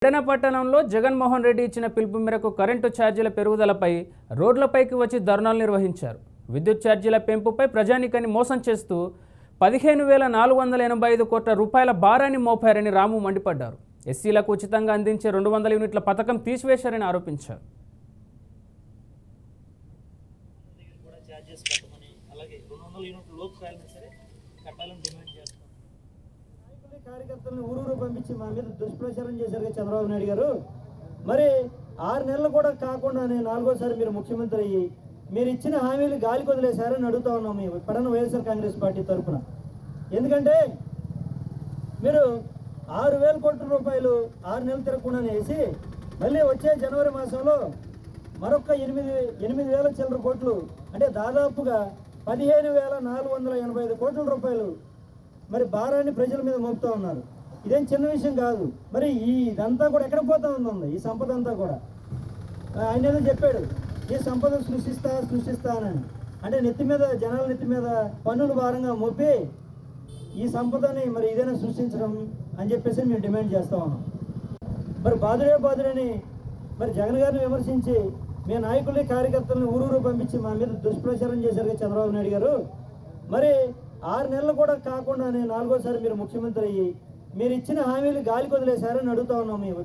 పెడన పట్టణంలో జగన్మోహన్ రెడ్డి ఇచ్చిన పిలుపు మేరకు కరెంటు ఛార్జీల పెరుగుదలపై రోడ్లపైకి వచ్చి ధర్నాలు నిర్వహించారు. విద్యుత్ ఛార్జీల పెంపుపై ప్రజానీకాన్ని మోసం చేస్తూ 15,485 కోట్ల రూపాయల భారాన్ని మోపారని రాము మండిపడ్డారు. ఎస్సీలకు ఉచితంగా అందించే 200 యూనిట్ల పథకం తీసివేశారని ఆరోపించారు. కార్యకర్తలను ఊరూరు పంపించి మా మీద దుష్ప్రచారం చేశారు చంద్రబాబు నాయుడు గారు. మరి 6 నెలలు కూడా కాకుండానే 4వ మీరు ముఖ్యమంత్రి అయ్యి మీరు ఇచ్చిన హామీలు గాలి కొదిలేశారని అడుగుతా ఉన్నాం మేము పెడన వైఎస్ఆర్ కాంగ్రెస్ పార్టీ తరఫున. ఎందుకంటే మీరు 6,000 కోట్ల రూపాయలు 6 నెలలు తిరగకుండానే వేసి మళ్ళీ వచ్చే జనవరి మాసంలో మరొక 8,000 చిల్లర కోట్లు అంటే దాదాపుగా 15,485 కోట్ల రూపాయలు మరి భారాన్ని ప్రజల మీద మోపుతూ ఉన్నారు. ఇదేం చిన్న విషయం కాదు. మరి ఇదంతా కూడా ఎక్కడ పోతా ఉంది ఈ సంపద అంతా కూడా. ఆయన ఏదో చెప్పాడు ఈ సంపద సృష్టిస్తానని, అంటే నెత్తి మీద జనాల నెత్తి మీద పన్నులు భారంగా మోపి ఈ సంపదని మరి ఇదైనా సృష్టించడం అని చెప్పేసి మేము డిమాండ్ చేస్తూ ఉన్నాం. మరి బాధుడని మరి జగన్ గారిని విమర్శించి మీ నాయకుల్ని కార్యకర్తలను ఊరూరు పంపించి మా మీద దుష్ప్రచారం చేశారు చంద్రబాబు నాయుడు గారు. మరి 6 నెలలు కూడా కాకుండానే 4వ మీరు ముఖ్యమంత్రి అయ్యి మీరు ఇచ్చిన హామీలు గాలి కొదిలేశారని అడుగుతా ఉన్నాం మేము.